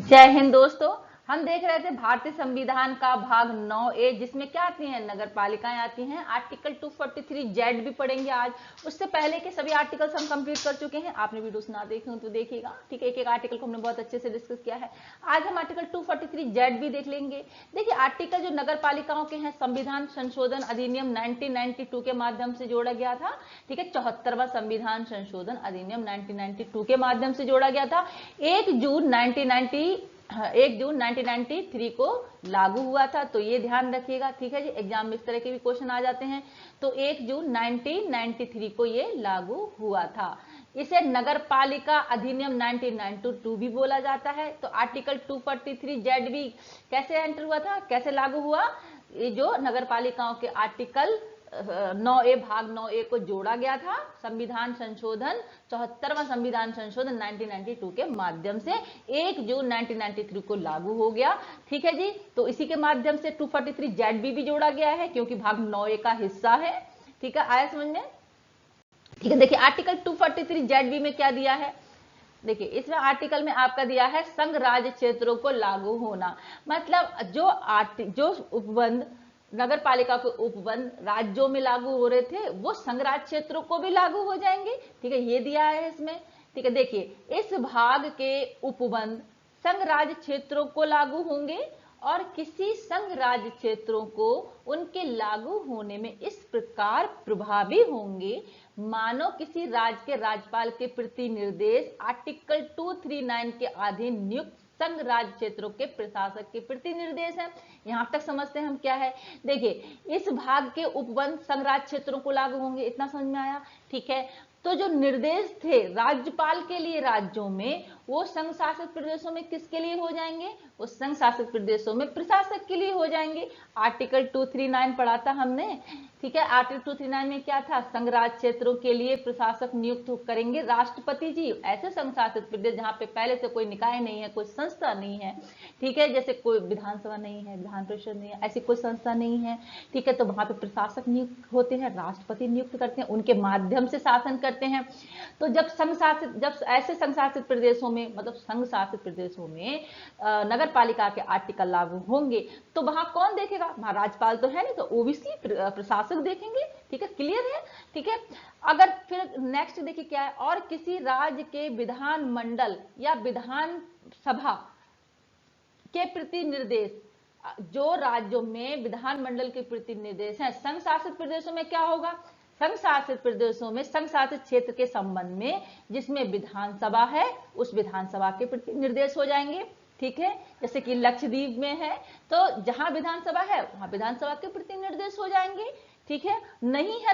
जय हिंद दोस्तों। हम देख रहे थे भारतीय संविधान का भाग 9A, जिसमें क्या आती हैं, नगर पालिकाएं आती हैं। आर्टिकल 243 जेड भी पढ़ेंगे आज। उससे पहले के सभी आर्टिकल्स हम कंप्लीट कर चुके हैं। आपने वीडियोस ना देखे हो तो देखिएगा, ठीक है। एक एक आर्टिकल को हमने बहुत अच्छे से डिस्कस किया है। आज हम आर्टिकल 243 जेड भी देख लेंगे। देखिए, आर्टिकल जो नगर पालिकाओं के हैं, संविधान संशोधन अधिनियम 1992 के माध्यम से जोड़ा गया था, ठीक है। 74वां संविधान संशोधन अधिनियम 1992 के माध्यम से जोड़ा गया था। 1 जून 1993 को लागू हुआ था, तो ये ध्यान रखिएगा, ठीक है जी। एग्जाम में इस तरह के भी क्वेश्चन आ जाते हैं। तो 1 जून 1993 को ये लागू हुआ था। इसे नगर पालिका अधिनियम 1992 भी बोला जाता है। तो आर्टिकल 243 जेड भी कैसे एंटर हुआ था, कैसे लागू हुआ? ये जो नगर पालिकाओं के आर्टिकल 9A भाग 9A को जोड़ा गया था, संविधान संशोधन 74वां संविधान संशोधन 1992 के माध्यम से 1 जून 1993 को लागू हो गया, ठीक है जी। तो इसी के माध्यम से 243 जेड भी जोड़ा गया है, क्योंकि भाग 9A का हिस्सा है, ठीक है। आया समझ में? ठीक है। देखिए, आर्टिकल 243 जेड में क्या दिया है। देखिए, इसमें आर्टिकल में आपका दिया है संघ राज्य क्षेत्रों को लागू होना। मतलब जो उपबंध, नगर पालिका के उपबंध राज्यों में लागू हो रहे थे, वो संघ राज्य क्षेत्रों को भी लागू हो जाएंगे, ठीक है। ये दिया है इसमें, ठीक है। देखिए, इस भाग के उपबंध संघ राज्य क्षेत्रों को लागू होंगे और किसी संघ राज्य क्षेत्रों को उनके लागू होने में इस प्रकार प्रभावी होंगे मानो किसी राज्य के राज्यपाल के प्रति निर्देश आर्टिकल 239 के अधीन नियुक्त संघ राज्य क्षेत्रों के प्रशासक के प्रति निर्देश है। यहां तक समझते हैं हम क्या है। देखिए, इस भाग के उपबंध संघ राज्य क्षेत्रों को लागू होंगे, इतना समझ में आया, ठीक है। तो जो निर्देश थे राज्यपाल के लिए राज्यों में, वो संघ शासित प्रदेशों में किसके लिए हो जाएंगे? वो संघ शासित प्रदेशों में प्रशासक के लिए हो जाएंगे। आर्टिकल 239 पढ़ा था हमने, ठीक है। आर्टिकल 239 में क्या था? संघ राज्य क्षेत्रों के लिए प्रशासक नियुक्त करेंगे राष्ट्रपति जी। ऐसे संघ शासित प्रदेश जहां पे पहले से कोई निकाय नहीं है, कोई संस्था नहीं है, ठीक है, जैसे कोई विधानसभा नहीं है, विधान परिषद नहीं है, ऐसी कोई संस्था नहीं है, ठीक है, तो वहां पे प्रशासक नियुक्त होते हैं, राष्ट्रपति नियुक्त करते हैं, उनके माध्यम से शासन करते हैं। तो जब ऐसे संघ शासित प्रदेशों में, मतलब संघ शासित प्रदेशों में नगर पालिका के आर्टिकल लागू होंगे, तो वहां कौन देखेगा? वहां राज्यपाल तो है नहीं, तो ओबीसी प्रशासक देखेंगे, ठीक है। क्लियर है, ठीक है। अगर फिर नेक्स्ट देखिए क्या है, और किसी राज्य के विधान मंडल या विधान सभा के प्रति निर्देश, जो राज्यों में विधानमंडल के प्रति निर्देश है, संघ शासित प्रदेशों में क्या होगा? संघ शासित प्रदेशों में संघ शासित क्षेत्र के संबंध में जिसमें विधानसभा है, उस विधानसभा के प्रति निर्देश हो जाएंगे, ठीक है। जैसे कि लक्षद्वीप में है, तो जहां विधानसभा है वहां विधानसभा के प्रति निर्देश हो जाएंगे, ठीक है। नहीं है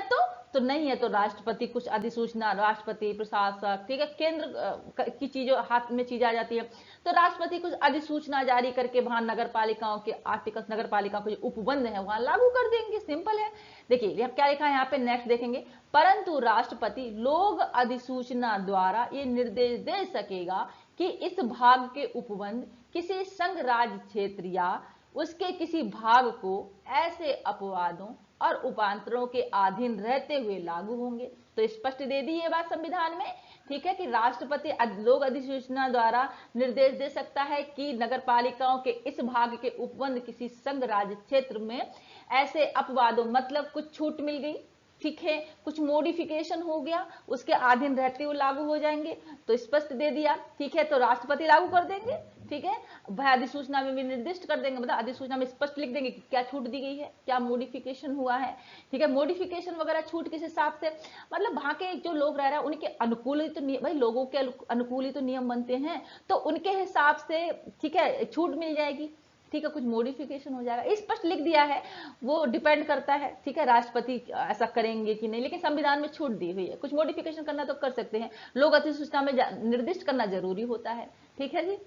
तो नहीं है, तो राष्ट्रपति कुछ अधिसूचना, राष्ट्रपति, प्रशासक, ठीक है, केंद्र की चीजों हाथ में चीज आ जाती है, तो राष्ट्रपति कुछ अधिसूचना जारी करके वहां नगर पालिकाओं के आर्टिकल्स, नगर पालिकाओं के जो उपबंध है वहां लागू कर देंगे। सिंपल है। देखिए क्या लिखा है यहाँ पे, नेक्स्ट देखेंगे। परंतु राष्ट्रपति लोक अधिसूचना द्वारा ये निर्देश दे सकेगा कि इस भाग के उपबंध किसी संघ राज्य क्षेत्र या उसके किसी भाग को ऐसे अपवादों और उपांतरों के अधीन रहते हुए लागू होंगे। तो स्पष्ट दे दी ये बात संविधान में, ठीक है, कि राष्ट्रपति लोक अधिसूचना द्वारा निर्देश दे सकता है कि नगर पालिकाओं के इस भाग के उपबंध किसी संघ राज्य क्षेत्र में ऐसे अपवादों, मतलब कुछ छूट मिल गई, ठीक है, कुछ मॉडिफिकेशन हो गया, उसके अधीन रहते हुए लागू हो जाएंगे। तो स्पष्ट दे दिया, ठीक है, तो राष्ट्रपति लागू कर देंगे, ठीक है। भाई अधिसूचना में भी निर्दिष्ट कर देंगे, मतलब अधिसूचना में स्पष्ट लिख देंगे कि क्या छूट दी गई है, क्या मॉडिफिकेशन हुआ है, ठीक है। मॉडिफिकेशन वगैरह छूट किस हिसाब से, मतलब वहां के जो लोग रह रहे हैं उनके अनुकूल ही तो, भाई लोगों के अनुकूल ही तो नियम बनते हैं, तो उनके हिसाब से, ठीक है, छूट मिल जाएगी, ठीक है, कुछ मॉडिफिकेशन हो जाएगा, स्पष्ट लिख दिया है। वो डिपेंड करता है, ठीक है, राष्ट्रपति ऐसा करेंगे कि नहीं, लेकिन संविधान में छूट दी हुई है, कुछ मॉडिफिकेशन करना तो कर सकते हैं, लोक अधिसूचना में निर्दिष्ट करना जरूरी होता है, ठीक है जी।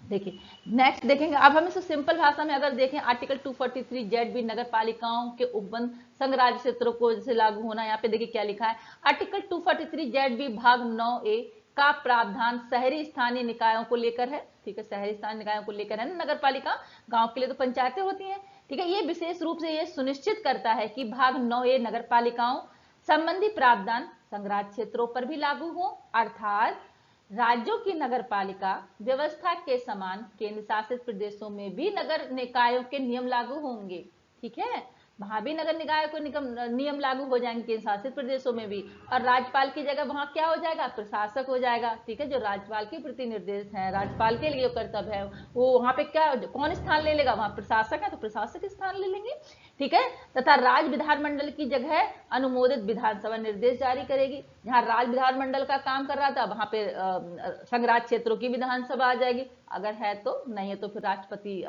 देखिए नेक्स्ट देखेंगे, अब हम इसे सिंपल भाषा में अगर देखें, आर्टिकल 243 जेड भी नगर पालिकाओं के उपबंध संघ राज्य क्षेत्रों को जैसे लागू होना, यहाँ पे देखिए क्या लिखा है। आर्टिकल 243 जेड भी भाग 9A का प्रावधान शहरी स्थानीय निकायों को लेकर है, ठीक है, शहरी स्थानीय निकायों को लेकर है ना, नगर पालिका, गांव के लिए तो पंचायतें होती हैं, ठीक है। ये विशेष रूप से ये सुनिश्चित करता है कि भाग 9A नगर पालिकाओं संबंधी प्रावधान संघ राज्य क्षेत्रों पर भी लागू हो, अर्थात राज्यों की नगरपालिका व्यवस्था के समान केंद्र शासित प्रदेशों में भी नगर निकायों के नियम लागू होंगे। ठीक है, वहां भी नगर निकाय को नियम लागू हो जाएंगे केंद्र शासित प्रदेशों में भी। और राज्यपाल की जगह वहां क्या हो जाएगा, प्रशासक हो जाएगा। ठीक है, जो राज्यपाल के प्रति निर्देश है, राज्यपाल के लिए कर्तव्य है, वो वहां पे क्या कौन स्थान ले लेगा, वहां प्रशासक है तो प्रशासक स्थान ले लेंगे। ठीक है, तथा राज्य विधानमंडल की जगह अनुमोदित विधानसभा निर्देश जारी करेगी। जहां राज्य विधानमंडल का काम कर रहा था वहां पे संघराज्य क्षेत्रों की विधानसभा आ जाएगी, अगर है तो, नहीं है तो फिर राष्ट्रपति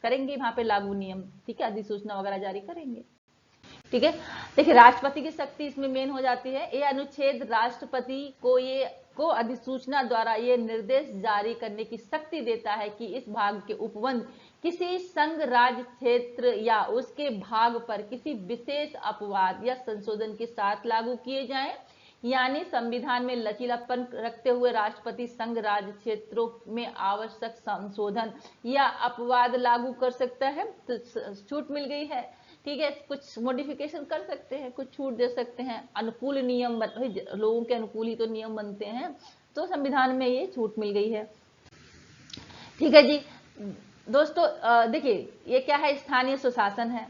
करेंगे वहां पे लागू नियम। ठीक है, अधिसूचना वगैरह जारी करेंगे। ठीक है, देखिए राष्ट्रपति की शक्ति इसमें मेन हो जाती है। ये अनुच्छेद राष्ट्रपति को अधिसूचना द्वारा ये निर्देश जारी करने की शक्ति देता है कि इस भाग के उपबंध किसी संघ राज्य क्षेत्र या उसके भाग पर किसी विशेष अपवाद या संशोधन के साथ लागू किए जाएं। यानी संविधान में लचीलापन रखते हुए राष्ट्रपति संघ राज्य क्षेत्रों में आवश्यक संशोधन या अपवाद लागू कर सकता है। तो छूट मिल गई है। ठीक है, कुछ मॉडिफिकेशन कर सकते हैं, कुछ छूट दे सकते हैं, अनुकूल नियम लोगों के अनुकूल ही तो नियम बनते हैं, तो संविधान में ये छूट मिल गई है। ठीक है जी दोस्तों, देखिए ये क्या है, स्थानीय सुशासन है।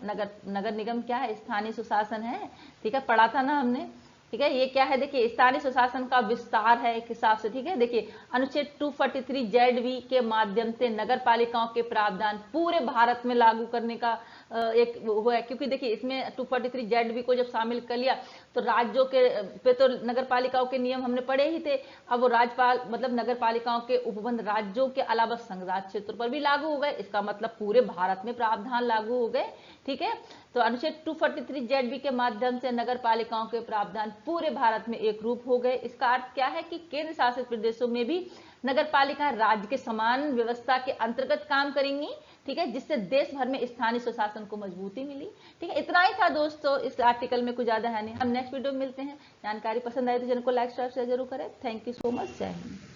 नगर निगम क्या है, स्थानीय सुशासन है। ठीक है, पढ़ा था ना हमने। ठीक है, ये क्या है, देखिए स्थानीय सुशासन का विस्तार है एक हिसाब से। ठीक है, देखिए अनुच्छेद 243 ZV के माध्यम से नगर पालिकाओं के प्रावधान पूरे भारत में लागू करने का एक वो है, क्योंकि देखिए इसमें 243 ZV को जब शामिल कर लिया तो राज्यों के पे तो नगर पालिकाओं के नियम हमने पढ़े ही थे। अब वो राज्यपाल मतलब नगर पालिकाओं के उपबंध राज्यों के अलावा संघराज्य क्षेत्र पर भी लागू हो गए। इसका मतलब पूरे भारत में प्रावधान लागू हो गए। ठीक है, तो अनुच्छेद 243 ZV के माध्यम से नगर पालिकाओं के प्रावधान पूरे भारत में एक रूप हो गए। इसका अर्थ क्या है कि केंद्र शासित प्रदेशों में भी नगर पालिका राज्य के समान व्यवस्था के अंतर्गत काम करेंगी। ठीक है, जिससे देश भर में स्थानीय सुशासन को मजबूती मिली। ठीक है, इतना ही था दोस्तों, इस आर्टिकल में कुछ ज्यादा है नहीं। हम नेक्स्ट वीडियो में मिलते हैं। जानकारी पसंद आए तो चैनल को लाइक शेयर जरूर करें। Thank you so much. जय हिंद।